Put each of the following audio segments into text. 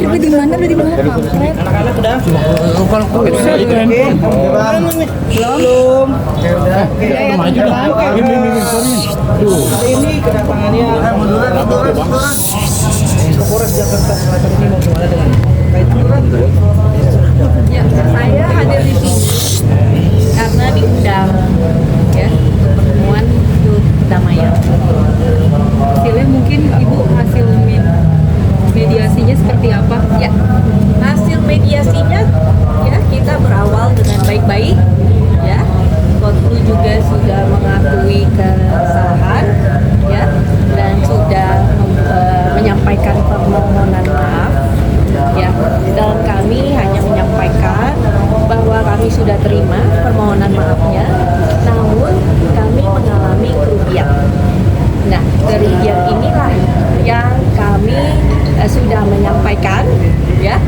Tapi di mana tadi mau pamflet? Anak-anak udah. Belum. Ini kedatangannya Polres Jakarta Selatan ini mau gimana dengan kaitan Ya, saya hadir di sini karena diundang ya pertemuan untuk perdamaian. Hasilnya mungkin Ibu hasil mediasinya seperti apa? Ya, hasil mediasinya ya kita berawal dengan baik-baik ya. Kodlu juga sudah mengakui kesalahan ya dan sudah menyampaikan permohonan maaf ya. Dan kami hanya menyampaikan bahwa kami sudah terima permohonan maafnya, namun kami mengalami kerugian. Nah, kerugian inilah yang kami sudah menyampaikan ya,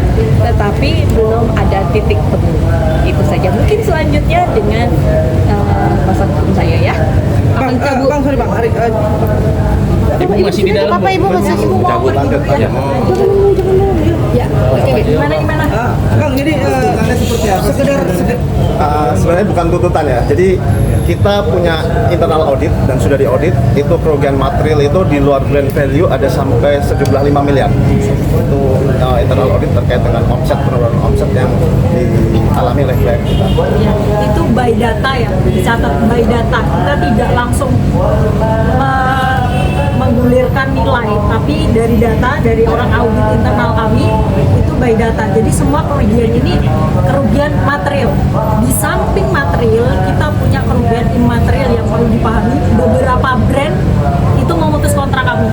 tetapi belum ada titik temu. Itu saja. Mungkin selanjutnya dengan kuasa hukum saya ya. Bang, sorry Bang, hari Ibu masih di dalam. Apa Ibu masih mau cabut lanjut aja. Ya, oke. Gimana? Bang, jadi seperti apa? Sekedar Sebenarnya bukan tuntutan ya. Jadi kita punya internal audit dan sudah diaudit itu kerugian material itu di luar brand value ada sampai sejumlah 5 miliar. Itu internal audit terkait dengan omset, penurunan omset yang dialami oleh brand kita. Ya, itu by data ya, dicatat by data. Kita tidak langsung menggulirkan nilai, tapi dari data dari orang audit internal kami itu by data. Jadi semua kerugian ini kerugian material. Di samping material kita punya kerugian immaterial yang perlu dipahami. Beberapa brand itu memutus kontrak kami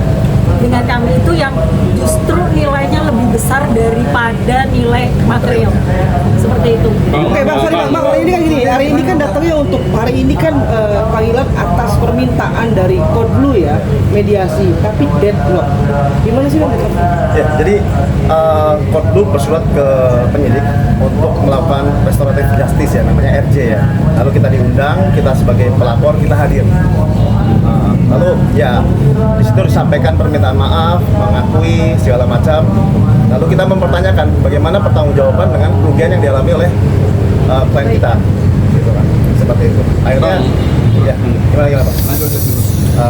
dengan kami itu yang justru nilainya lebih besar daripada nilai material seperti itu. Oke Bang, sorry Bang, ini kan gini, hari ini kan datangnya untuk hari ini kan panggilan atas permintaan dari Kodlu ya, mediasi, tapi deadlock. Gimana sih Bang? Ya, jadi Kodlu bersurat ke penyidik untuk melakukan restoratif justice ya, namanya RJ ya. Lalu kita diundang, kita sebagai pelapor kita hadir. Lalu ya di situ disampaikan permintaan maaf, mengakui segala macam. Lalu kita mempertanyakan bagaimana pertanggungjawaban dengan kerugian yang dialami oleh klien kita, gitu kan? Seperti itu. Akhirnya ya gimana Pak?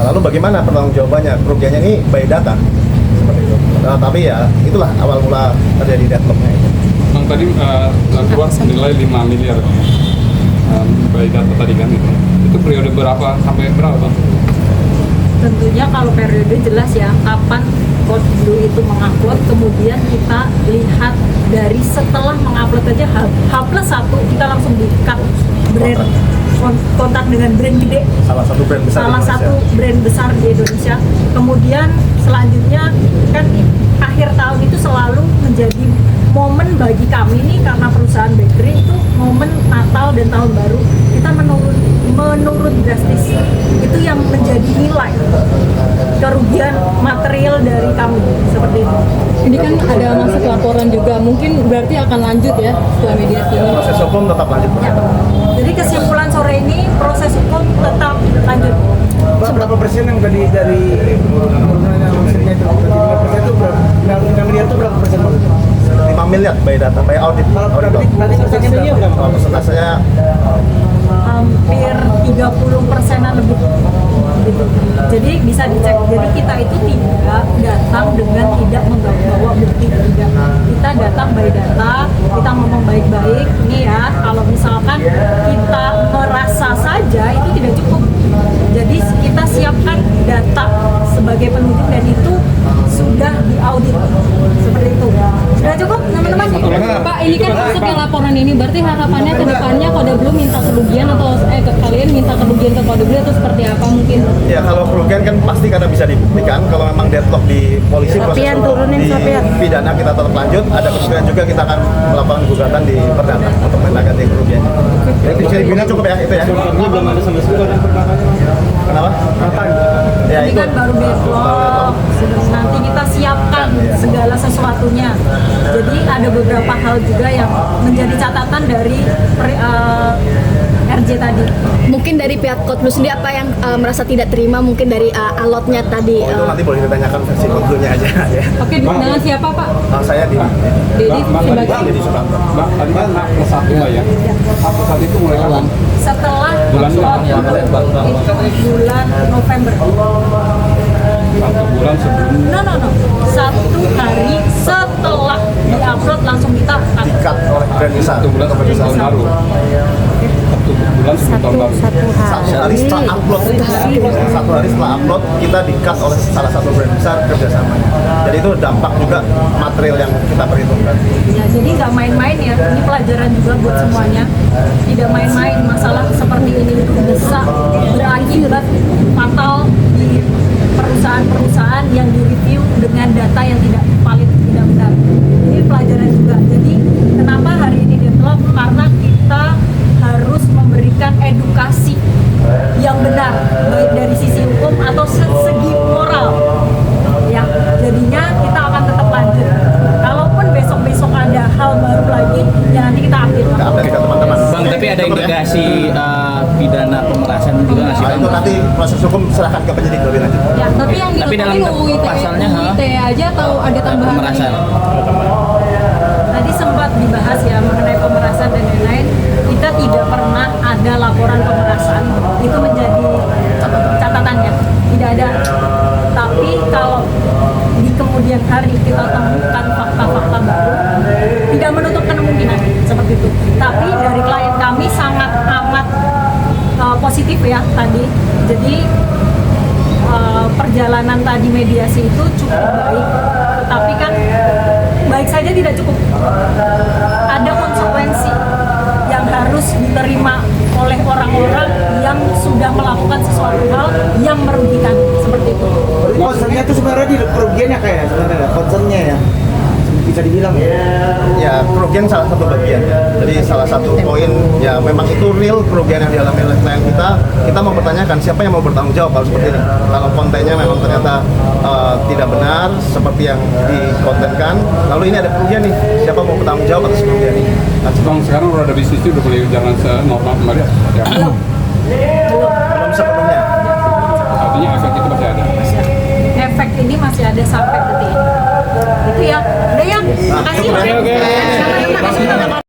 Lalu bagaimana pertanggungjawabannya? Kerugiannya ini by data, seperti itu. Tapi ya itulah awal mula terjadi deadlocknya itu. Bang tadi keluar senilai 5 miliar by data tadi kan itu periode berapa sampai berapa Bang? Tentunya kalau periode jelas ya kapan Kodlu itu mengupload, kemudian kita lihat dari setelah mengupload aja H+1 kita langsung di-cut brand kontak dengan brand gede, Salah satu brand besar salah di Indonesia. satu brand besar di Indonesia. Kemudian selanjutnya kan akhir tahun itu selalu menjadi momen bagi kami nih karena perusahaan bakery itu momen Natal dan Tahun Baru kita menurun drastis. Itu yang menjadi nilai kerugian material dari kami seperti itu. Ini kan ada masuk laporan juga, mungkin berarti akan lanjut ya setelah mediasi ini. Proses hukum tetap lanjut. Ya. Jadi kesimpulan sore ini proses hukum tetap lanjut. Bang, berapa persen yang tadi dari penurunan omsetnya itu? Tadi 5% itu berapa? 5 miliar itu berapa persen Bang? 5 miliar by data, by audit. Tadi persentasenya berapa? Persentasenya Hampir 30%-an lebih gitu. Jadi bisa dicek. Jadi kita itu tidak datang dengan tidak membawa bukti, tidak. Kita datang by data, kita ngomong baik-baik. Ini ya, kalau misalkan kita merasa saja itu tidak cukup. Jadi kita siapkan data sebagai penunjuk dan itu sudah diaudit seperti itu. Sudah cukup teman-teman? Pak, ini kan masuknya laporan ini, berarti harapannya ke depannya Kode Blue minta kerugian atau ke kalian minta kerugian ke Kode Blue atau seperti apa mungkin? ya kalau kerugian kan pasti karena bisa dibuktikan. Kalau memang deadlock di polisi proses di pidana kita tetap lanjut. Ada kemungkinan juga kita akan melakukan gugatan di perdata untuk menangani kerugian. Jadi ciri cukup ya itu ya. Ini belum ada sama sekali Kenapa? Ya Ini itu. kan baru deadlock, nanti kita siapkan segala sesuatunya. Jadi ada beberapa hal juga yang menjadi catatan dari RJ tadi. Mungkin dari pihak Kotblu sendiri apa yang merasa tidak terima mungkin dari alotnya tadi? Itu nanti boleh ditanyakan versi Kotblunya aja ya. Oke, dengan siapa Pak? Saya di Dedi sebagai Jadi Suprapto. Mbak, tadi kan plus satu Mbak ya. Plus satu itu mulai kapan? Setelah Bulan upload itu bulan November. 1 bulan sebelum No. 1 hari setelah diupload langsung kita cut. Di-cut oleh brand besar. 1 bulan sebelum tahun baru. 1 bulan sebelum tahun baru. Satu hari setelah upload, kita di-cut oleh salah satu brand besar kerjasamanya. Jadi itu dampak juga material yang kita perhitungkan. Ya, jadi nggak main-main ya. Ini pelajaran juga buat semuanya. Tidak main-main, masalah seperti ini itu bisa berakibat fatal di perusahaan-perusahaan yang direview dengan data yang tidak valid, tidak benar. Ini pelajaran juga. Jadi kenapa hari ini develop? Karena kita harus memberikan edukasi yang benar, baik dari sisi hukum atau segi moral. Ya, jadinya kita akan tetap lanjut. Kalaupun besok-besok ada hal baru lagi, ya nanti kita update. Kita update ke teman-teman. Bang, tapi ada indikasi pidana pemerasan juga nggak sih Nah, Bang? itu nanti proses hukum serahkan ke penyidik lebih lanjut. Ya, tapi yang Tapi dalam ditetapin UU ITE pasalnya, aja atau ada tambahan pemerasan. Tadi sempat dibahas ya mengenai pemerasan dan lain-lain. Kita tidak pernah ada laporan pemerasan. Itu menjadi catatannya. Tidak ada. Tapi kalau di kemudian hari kita temukan fakta-fakta baru, tidak menutup kemungkinan seperti itu. Tapi dari klien kami sangat amat positif ya tadi. Jadi perjalanan tadi mediasi itu cukup baik, tapi kan baik saja tidak cukup. Ada konsekuensi yang harus diterima oleh orang-orang yang sudah melakukan sesuatu hal yang merugikan seperti itu. Concernnya itu sebenarnya di kerugiannya kayak sebenarnya concernnya ya bisa dibilang Ya, kerugian salah satu bagian. Jadi salah satu poin ya memang itu real kerugian yang dialami oleh klien kita mau bertanyakan siapa yang mau bertanggung jawab kalau seperti ini. Kalau kontennya memang ternyata tidak benar seperti yang dikontenkan, lalu ini ada kerugian nih, siapa mau bertanggung jawab atas kerugian ini? Nah, Bang, sekarang roda bisnis itu udah boleh jalan senormal kembali ya? belum sepenuhnya. Artinya efek itu masih ada. Efek ini masih ada sampai detik ini. Itu ya. Udah ya. Makasih. Oke. Oke.